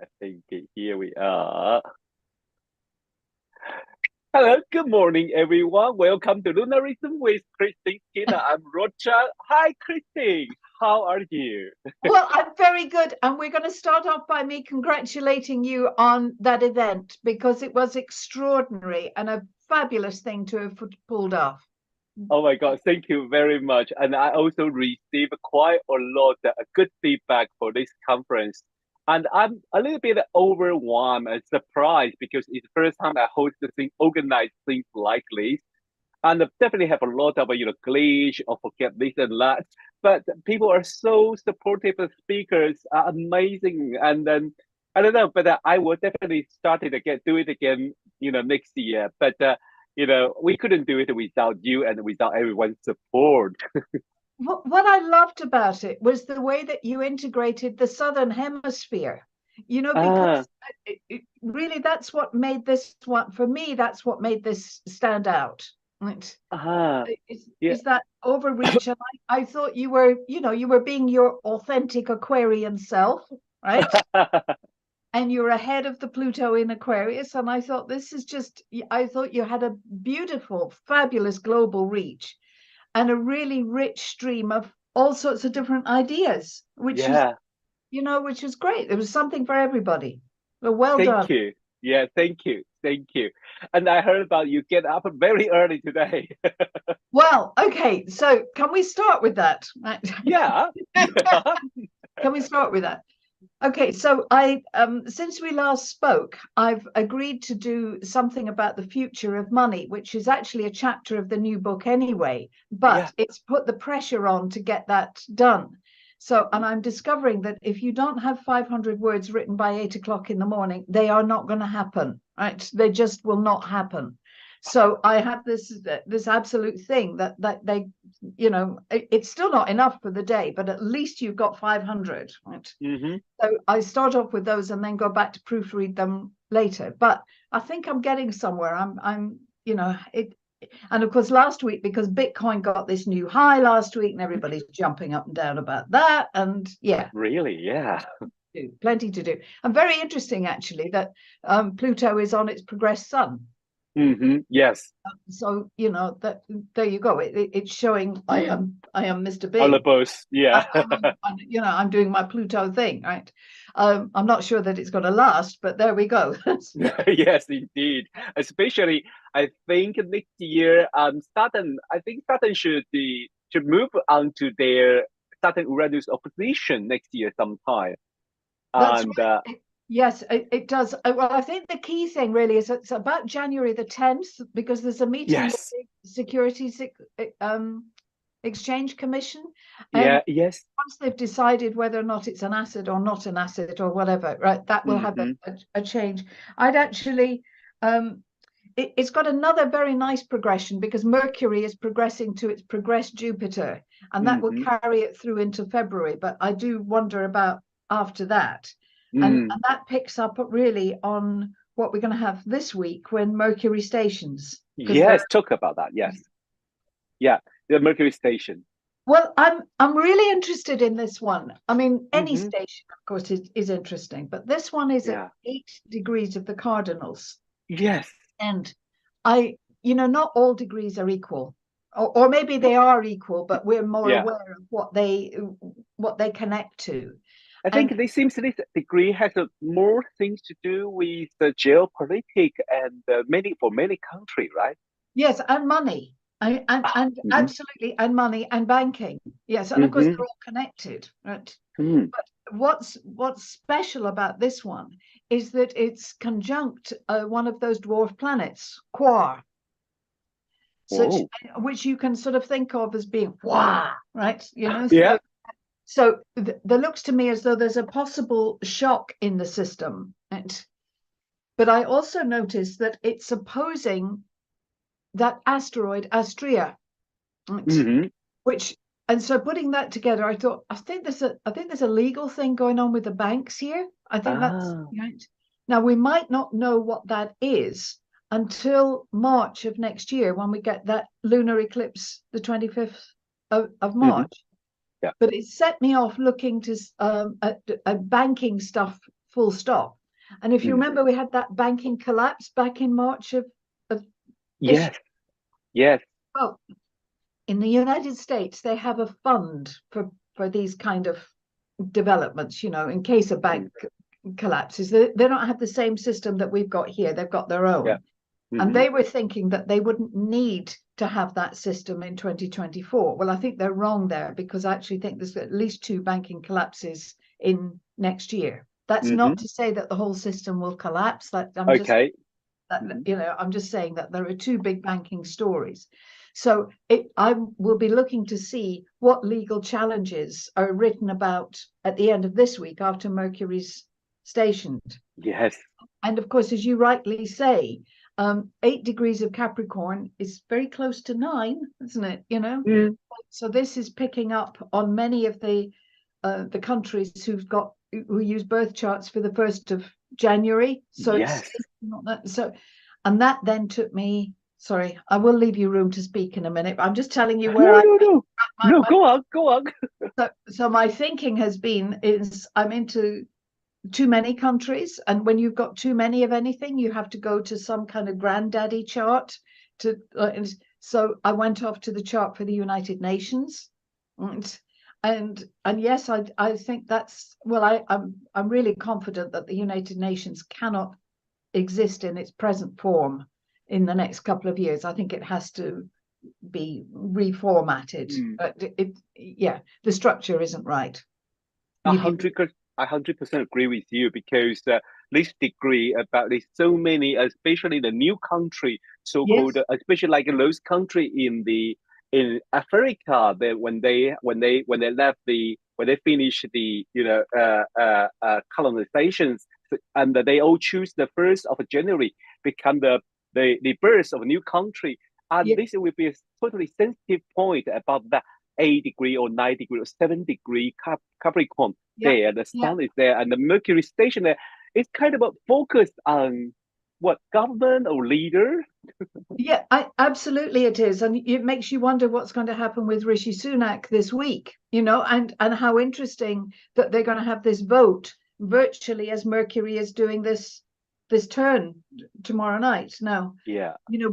I think here we are. Hello, good morning, everyone. Welcome to Lunarism with Christeen. I'm Roger. Hi, Christine. How are you? Well, I'm very good. And we're going to start off by me congratulating you on that event because it was extraordinary and a fabulous thing to have pulled off. Oh my God, thank you very much. And I also received quite a lot of good feedback for this conference. And I'm a little bit overwhelmed and surprised because it's the first time I host the thing, organize things like this. And definitely have a lot of glitch or forget this and that. But people are so supportive. The speakers are amazing, and then I don't know, but I will definitely start it again, do it again, next year. But we couldn't do it without you and without everyone's support. What I loved about it was the way that you integrated the Southern Hemisphere, Ah, because really that's what made this one, for me, that's what made this stand out. Right? ah, yeah. Is that overreach? And I thought you were, you were being your authentic Aquarian self, right? And you're ahead of the Pluto in Aquarius. And I thought I thought you had a beautiful, fabulous global reach and a really rich stream of all sorts of different ideas, Yeah. which was great. There was something for everybody. Well done. Thank you. Yeah, thank you. Thank you. And I heard about you get up very early today. Well, okay. So can we start with that? Right? Yeah. Yeah. Can we start with that? Okay, so I since we last spoke, I've agreed to do something about the future of money, which is actually a chapter of the new book anyway, Yeah. but it's put the pressure on to get that done. So, Mhm. and I'm discovering that if you don't have 500 words written by 8 o'clock in the morning, they are not going to happen, right? They just will not happen. So I have this absolute thing that they, it's still not enough for the day, but at least you've got 500, right? Mhm. So I start off with those and then go back to proofread them later. But I think I'm getting somewhere. It. And of course, last week, because Bitcoin got this new high last week and everybody's jumping up and down about that. And yeah, Really? Yeah. plenty to do. And very interesting, actually, that Pluto is on its progressed sun. Yes. So, that there you go. It's showing I am Mr. On the Big. bus. Yeah. I'm doing my Pluto thing, right? I'm not sure that it's going to last, but there we go. Yes, indeed. Especially, I think next year, Saturn should move on to their Saturn Uranus opposition next year sometime. That's And right. Yes, it does. Well, I think the key thing really is it's about January the 10th because there's a meeting with yes, the Securities Exchange Commission, and yeah, yes. once they've decided whether or not it's an asset or not an asset or whatever, right, that will have hmm a change. I'd actually, it's got another very nice progression because Mercury is progressing to its progressed Jupiter, and that will hmm carry it through into February. But I do wonder about after that, Mm. and that picks up really on what we're going to have this week when Mercury stations, because there. Yes, talk about that. Yes. Yeah, the Mercury station. Well, I'm really interested in this one. I mean, any hmm station, of course, is interesting, but this one is at Yeah. 8 degrees of the cardinals. Yes. And not all degrees are equal. Or maybe they are equal, but we're more Yeah. aware of what they connect to. I And think this seems this degree has more things to do with the geopolitics and many countries, right? yes, and money. Ah, And absolutely, and money and banking. Yes, and of course hmm they're all connected, right? mm. But what's special about this one is that it's conjunct one of those dwarf planets, Quar, such Whoa. which you can sort of think of as being wow, right? Yeah. So there looks to me as though there's a possible shock in the system, right? But I also noticed that it's opposing that asteroid Astrea, right? hmm Which, and so putting that together, I think there's a legal thing going on with the banks here. I think that's Ah. right. Now we might not know what that is until March of next year when we get that lunar eclipse, the 25th of hmm March. Yeah. But it set me off looking to at banking stuff full stop. And if you remember, we had that banking collapse back in March of this. Yes, yes. Well, in the United States, they have a fund for these kind of developments, you know, in case a bank collapses. They don't have the same system that we've got here. They've got their own. Yeah. And they were thinking that they wouldn't need to have that system in 2024. Well, I think they're wrong there, because I actually think there's at least 2 banking collapses in next year. That's not to say that the whole system will collapse. That I'm just, you know, I'm just saying that there are 2 big banking stories. So I will be looking to see what legal challenges are written about at the end of this week after Mercury's stationed. Yes. And of course, as you rightly say, 8 degrees of Capricorn is very close to 9, isn't it? You know, so this is picking up on many of the countries who use birth charts for the 1st of January. So yes. It's not that. So, and that then took me. Sorry, I will leave you room to speak in a minute. I'm just telling you where No, go on. So my thinking has been I'm into too many countries, and when you've got too many of anything, you have to go to some kind of granddaddy chart to so I went off to the chart for the United Nations, and yes, I think that's, well, I'm really confident that the United Nations cannot exist in its present form in the next couple of years. I think it has to be reformatted. But the structure isn't right. 100% agree with you, because this degree about this so many, especially the new country, so-called, especially like those country in Africa, when they finish the colonizations, and they all choose the 1st of January become the birth of a new country, and this will be a totally sensitive point about that 8 degree or 9 degree or 7 degree Capricorn there. The sun is there, and the Mercury station there. It's kind of focused on what, government or leader. Absolutely it is, and it makes you wonder what's going to happen with Rishi Sunak this week, you know, and how interesting that they're going to have this vote virtually as Mercury is doing this turn tomorrow night. Now, you know,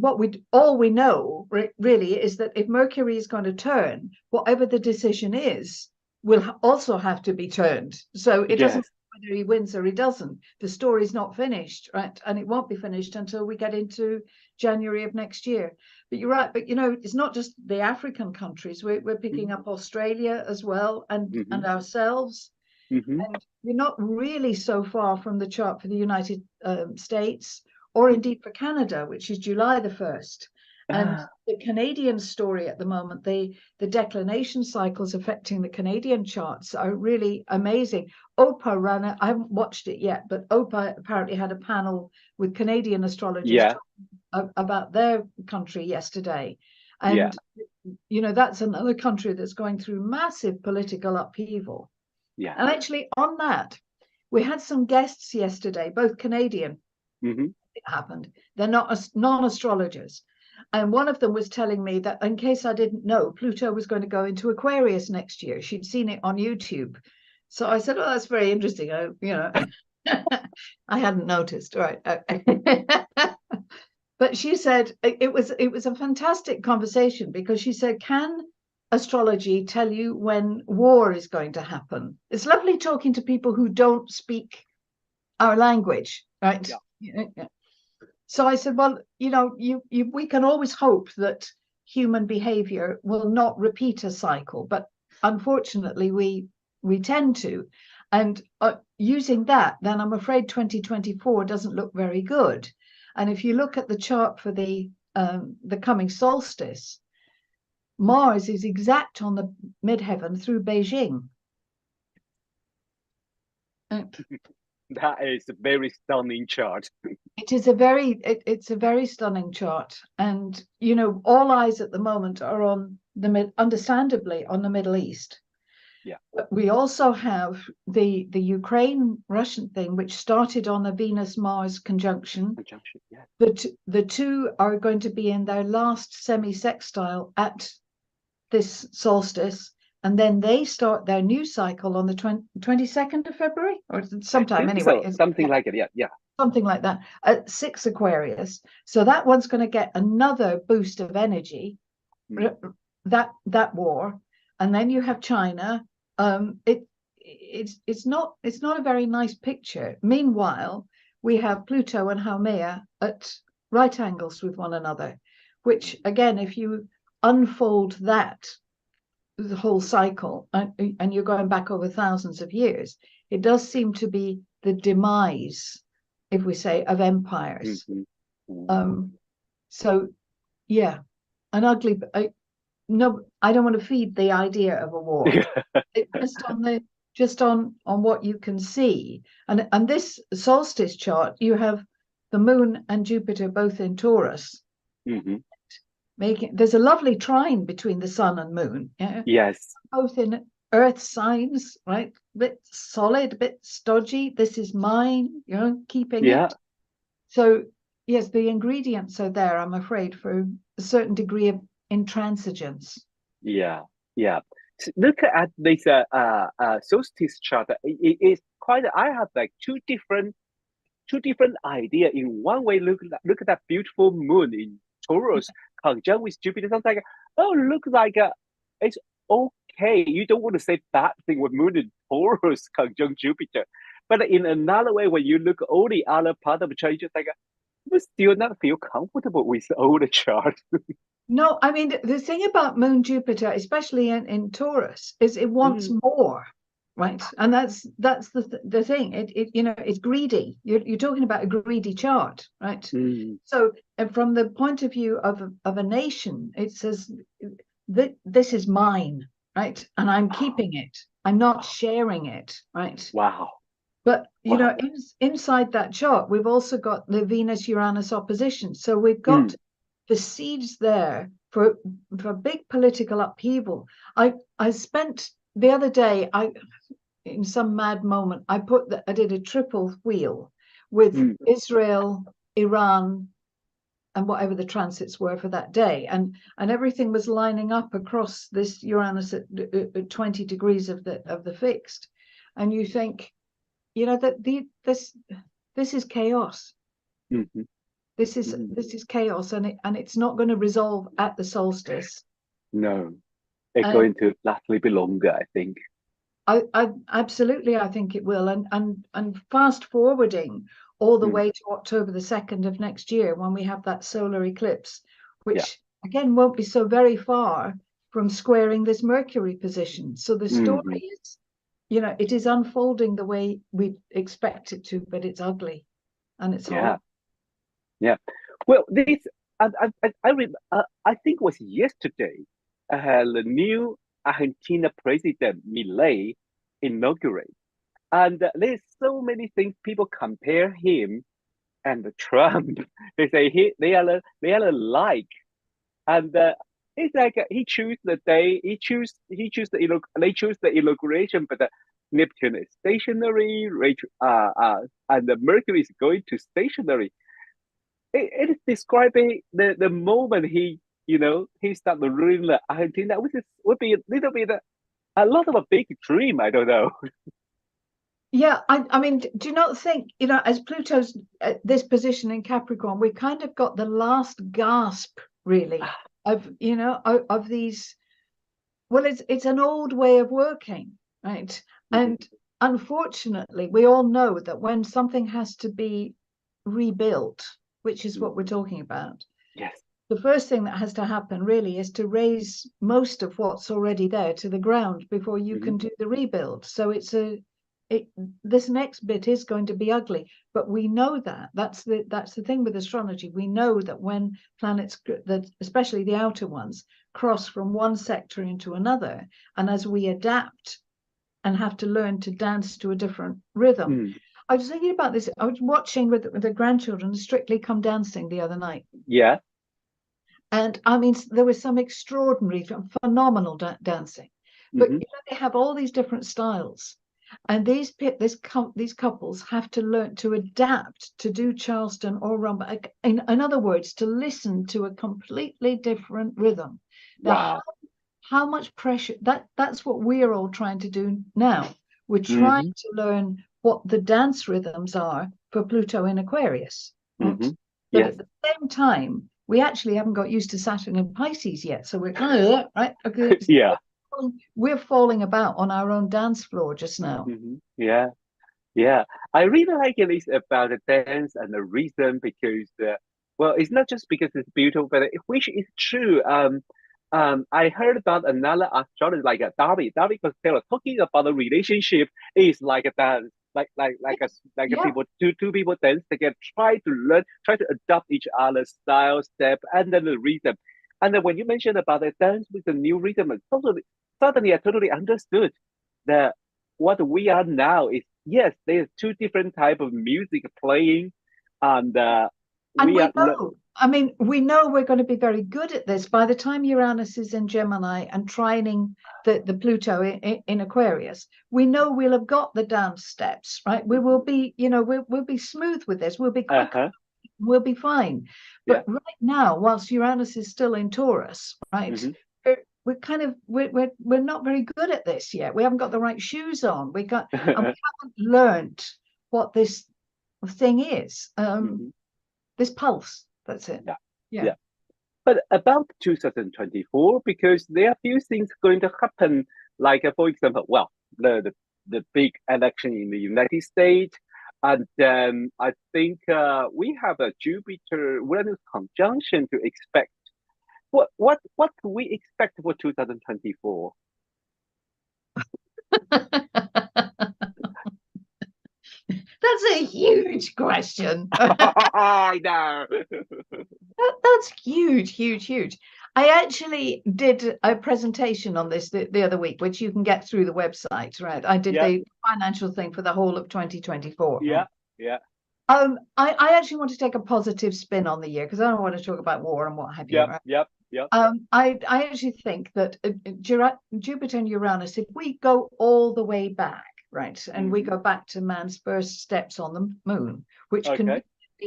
all we know really is that if Mercury is going to turn, whatever the decision is will also have to be turned. So it doesn't matter whether he wins or he doesn't. The story's not finished, right? And it won't be finished until we get into January of next year. But you're right. But you know, it's not just the African countries. We're picking up Australia as well, and ourselves. And we're not really so far from the chart for the United States, or indeed for Canada, which is July the 1st. And the Canadian story at the moment, the declination cycles affecting the Canadian charts are really amazing. Oprah ran it. I haven't watched it yet, but Oprah apparently had a panel with Canadian astrologers about their country yesterday. And, you know, that's another country that's going through massive political upheaval. And actually on that, we had some guests yesterday, both Canadian. It happened. They're not non-astrologers. And one of them was telling me that, in case I didn't know, Pluto was going to go into Aquarius next year. She'd seen it on YouTube. So I said, oh, that's very interesting. You know, I hadn't noticed. Right. But she said it was a fantastic conversation, because she said, can astrology tell you when war is going to happen? It's lovely talking to people who don't speak our language, right? So I said, well, you know, we can always hope that human behavior will not repeat a cycle, but unfortunately we tend to. And using that, then I'm afraid 2024 doesn't look very good. And if you look at the chart for the coming solstice, Mars is exact on the midheaven through Beijing. That is a very stunning chart. It's a very stunning chart, and you know, all eyes at the moment are on understandably on the Middle East. But we also have the Ukraine-Russian thing, which started on a Venus-Mars conjunction. The two are going to be in their last semi-sextile at this solstice, and then they start their new cycle on the 22nd of February, or I sometime think anyway. so. Something like it. Yeah, yeah. Something like that, at 6 Aquarius. So that one's going to get another boost of energy, that war. And then you have China. It's not a very nice picture. Meanwhile, we have Pluto and Haumea at right angles with one another, which again, if you unfold that, the whole cycle, and you're going back over thousands of years, it does seem to be the demise, if we say, of empires. So yeah, an ugly. No, I don't want to feed the idea of a war. Just on what you can see, and this solstice chart, you have the moon and Jupiter both in Taurus. There's a lovely trine between the sun and moon. Yeah? Yes. Both in earth signs, right? Bit solid, bit stodgy. This is mine, keeping it. So yes, the ingredients are there, I'm afraid, for a certain degree of intransigence. Yeah. Look at this solstice chart. It is quite. I have like two different idea. In one way, look at that beautiful moon in Taurus conjunct with Jupiter. Sounds like, oh, look like it's okay. You don't want to say bad thing with moon in Taurus conjunct Jupiter. But in another way, when you look all the other part of the chart, you just like, you still not feel comfortable with all the chart. No, I mean, the thing about moon Jupiter, especially in Taurus, is it wants more, right? And that's the thing. It's greedy. You're talking about a greedy chart, right? So from the point of view of a nation, it says that this is mine, right? And I'm keeping it. I'm not sharing it, right? Wow. But inside that chart, we've also got the Venus-Uranus opposition. So we've got the seeds there for big political upheaval. I spent the other day, in some mad moment, I did a triple wheel with Israel, Iran, and whatever the transits were for that day, and everything was lining up across this Uranus at 20 degrees of the fixed, and you think, that this is chaos. This is chaos, and it's not going to resolve at the solstice. No, it's going to last a little bit longer, I think. I absolutely, I think it will, and fast forwarding all the way to October the 2nd of next year, when we have that solar eclipse, which again won't be so very far from squaring this Mercury position. So the story is, it is unfolding the way we expect it to, but it's ugly, and it's hard. Well, this I think it was yesterday. The new Argentina president Milei inaugurated, and there's so many things people compare him and Trump. They say they are alike, and it's like he choose the day, they choose the inauguration, but Neptune is stationary, and the Mercury is going to stationary. It is describing the moment he started ruling Argentina, which would be a little bit a lot of a big dream. I don't know. Yeah, I mean, do you not think, as Pluto's at this position in Capricorn, we kind of got the last gasp, really, of these. Well, it's an old way of working, right? And unfortunately, we all know that when something has to be rebuilt, which is what we're talking about, Yes. The first thing that has to happen really is to raise most of what's already there to the ground before you can do the rebuild. So this next bit is going to be ugly, but we know that's the thing with astrology. We know that when planets, that especially the outer ones, cross from one sector into another, and as we adapt and have to learn to dance to a different rhythm. I was thinking about this. I was watching with the grandchildren Strictly Come Dancing the other night. Yeah. And I mean, there was some extraordinary, phenomenal dancing. But they have all these different styles. And these couples have to learn to adapt to do Charleston or rumba. In other words, to listen to a completely different rhythm. Now, Wow. how much pressure that's what we're all trying to do now. We're trying to learn what the dance rhythms are for Pluto in Aquarius, right? But Yes. at the same time, we actually haven't got used to Saturn in Pisces yet. So we're kind of right. Okay, Yeah. we're falling about on our own dance floor just now. Yeah. Yeah, I really like this about the dance and the rhythm because, well, it's not just because it's beautiful, but which is true. I heard about another astrologer like Darby Costello talking about the relationship is like a dance, like a Yeah. people two people dance together, try to adopt each other's style, step, and then the rhythm. And then when you mentioned about the dance with the new rhythm, suddenly I totally understood that what we are now is yes, there's two different type of music playing, and And we we are know, I mean, we know we're going to be very good at this. By the time Uranus is in Gemini and trining the Pluto in Aquarius, we know we'll have got the dance steps, right? We will be, we'll be smooth with this. We'll be quick. We'll be fine. yeah. But right now, whilst Uranus is still in Taurus, right? We're kind of we're not very good at this yet. We haven't got the right shoes on. We haven't learned what this thing is. This pulse. That's it. Yeah, Yeah. yeah. But about 2024, because there are few things going to happen, like for example, well, the big election in the United States, and then I think we have a Jupiter-Uranus conjunction to expect. What do we expect for 2024? That's a huge question. I know. That's huge, huge, huge. I actually did a presentation on this the other week, which you can get through the website, right? I did Yeah, the financial thing for the whole of 2024. yeah, yeah, I actually want to take a positive spin on the year because I don't want to talk about war and what have you, yep, right? yep, yep. I actually think that Jupiter and Uranus, if we go all the way back, right, and we go back to man's first steps on the moon, which Okay.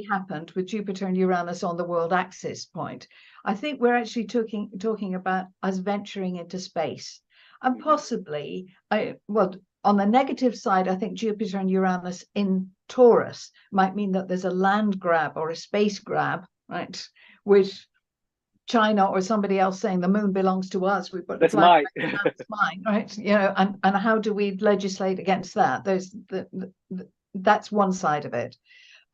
happened with Jupiter and Uranus on the world axis point, I think we're actually talking about us venturing into space, and possibly, on the negative side, I think Jupiter and Uranus in Taurus might mean that there's a land grab or a space grab, right, with China or somebody else saying the moon belongs to us. We put the That's flag. mine. That's mine, right? And how do we legislate against that? That's one side of it.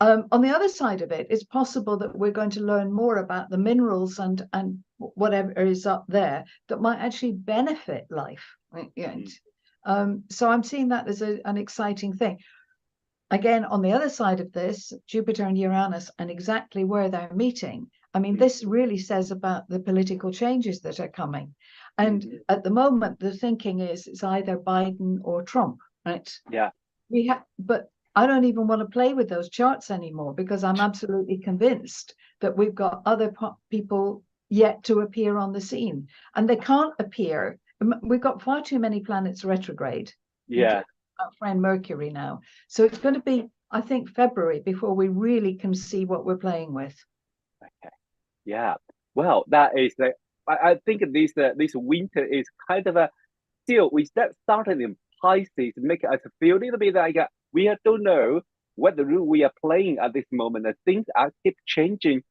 On the other side of it, it's possible that we're going to learn more about the minerals and whatever is up there that might actually benefit life. Right? So I'm seeing that as an exciting thing. Again, on the other side of this, Jupiter and Uranus and exactly where they're meeting. I mean, this really says about the political changes that are coming. And at the moment, the thinking is it's either Biden or Trump, right? Yeah. But I don't even want to play with those charts anymore because I'm absolutely convinced that we've got other people yet to appear on the scene. And they can't appear. We've got far too many planets retrograde. Yeah. Our friend Mercury now. So it's going to be, I think, February before we really can see what we're playing with. Okay. Yeah. Well, that is like I think this winter is kind of a still we started in Pisces, make us feel a little bit like we don't know what the rule we are playing at this moment. Things are keep changing.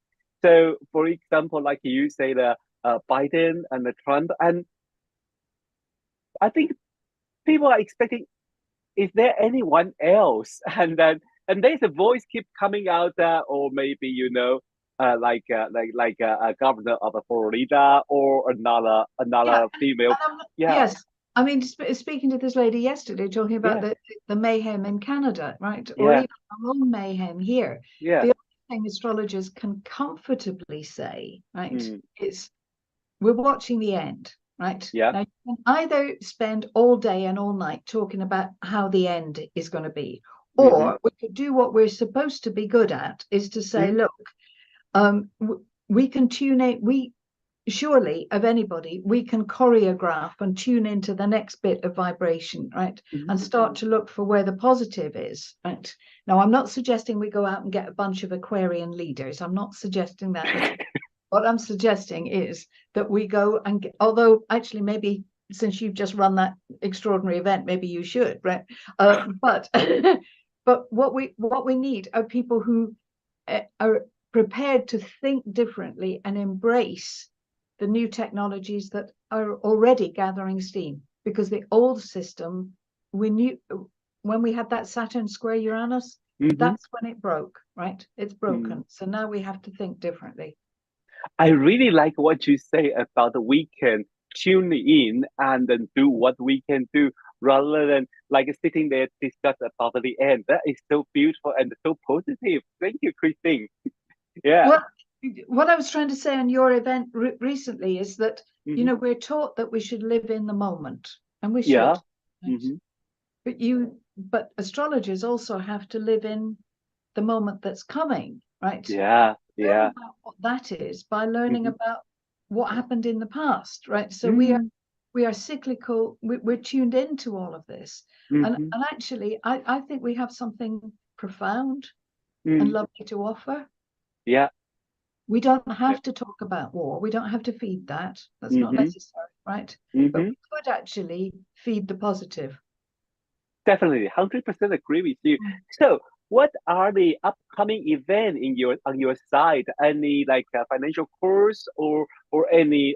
So, for example, like you say, the Biden and the Trump, and I think people are expecting is there anyone else? And there's a voice keep coming out or maybe a governor of Florida or another female. Yeah, Yes. I mean, speaking to this lady yesterday, talking about yeah, the mayhem in Canada, right? Or yeah, even our own mayhem here. yeah. The only thing astrologers can comfortably say, right, is we're watching the end, right? Yeah. Now, you can either spend all day and all night talking about how the end is going to be, or we could do what we're supposed to be good at, is to say, look, we can tune in, surely of anybody, we can choreograph and tune into the next bit of vibration, right? And start to look for where the positive is, right? Now, I'm not suggesting we go out and get a bunch of Aquarian leaders. I'm not suggesting that. what I'm suggesting is that we go and get, although actually maybe since you've just run that extraordinary event, maybe you should, right? But but what we need are people who are prepared to think differently and embrace the new technologies that are already gathering steam. Because the old system, we knew when we had that Saturn square Uranus, that's when it broke, right? It's broken. So now we have to think differently. I really like what you say about we can tune in and then do what we can do rather than like sitting there discuss about the end. That is so beautiful and so positive. Thank you, Christine. Yeah. Well, what I was trying to say on your event recently is that, you know, we're taught that we should live in the moment, and we should. Yeah. Right? But astrologers also have to live in the moment that's coming, right? Yeah. Yeah. About what that is by learning about what happened in the past, right? So we are cyclical. We're tuned into all of this, and actually, I think we have something profound and lovely to offer. Yeah. We don't have to talk about war. We don't have to feed that. That's not necessary, right? But we could actually feed the positive. Definitely, 100% agree with you. So, what are the upcoming events in on your side? Any like financial course or any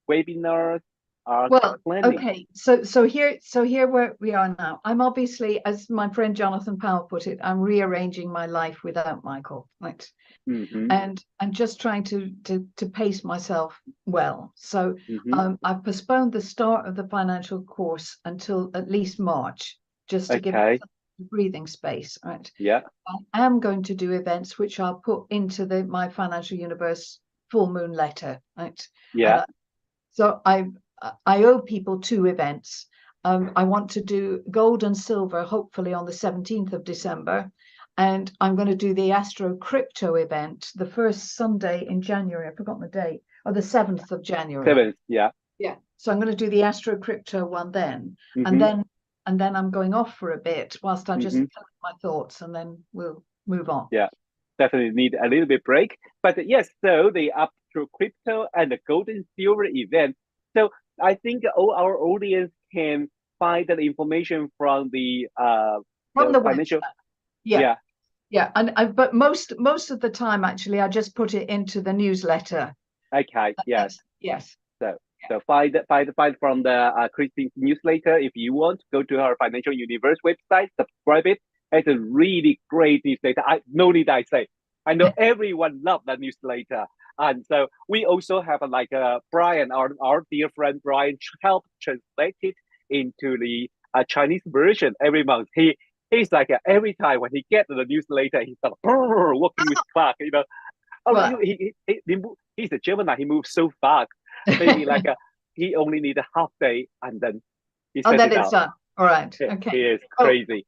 webinars are Well, planning? okay. So here where we are now. I'm obviously, as my friend Jonathan Powell put it, I'm rearranging my life without Michael, right? And I'm just trying to pace myself well. So I've postponed the start of the financial course until at least March, just to give myself breathing space, right? Yeah. I am going to do events which I'll put into my financial universe full moon letter, right? Yeah. So I owe people 2 events. I want to do gold and silver, hopefully on the 17th of December. And I'm going to do the Astro Crypto event the first Sunday in January. I've forgotten the date. Or the 7th of January. 7th, yeah. Yeah. So I'm going to do the Astro Crypto one then. And then I'm going off for a bit whilst I just collect my thoughts, and then we'll move on. Yeah. Definitely need a little bit break. But yes, so the Astro Crypto and the gold and silver event. So I think all our audience can find the information from the financial. Website. Yeah. And but most of the time, actually, I just put it into the newsletter. Okay. Yes. Yes. So find from the Christeen's newsletter if you want. Go to her Financial Universe website, subscribe it. It's a really great newsletter. No need I say. I know everyone loves that newsletter. And so we also have Brian, our dear friend Brian, helped translate it into the Chinese version every month. He's like every time when he gets the newsletter, he's like working with Clark. You know, he's a Gemini. He moves so fast. Maybe he only need a half day and then he set it it's out. done. All right. Okay. He is crazy.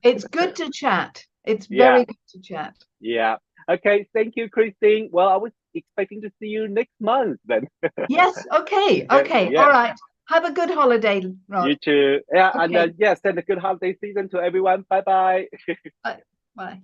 It's good to chat. It's very good to chat. Yeah. Okay. Thank you, Christine. Well, I was expecting to see you next month then. Yes. Okay. Okay. All right. Have a good holiday, Rod. You too. Yeah. Okay. And send a good holiday season to everyone. Bye-bye. Bye.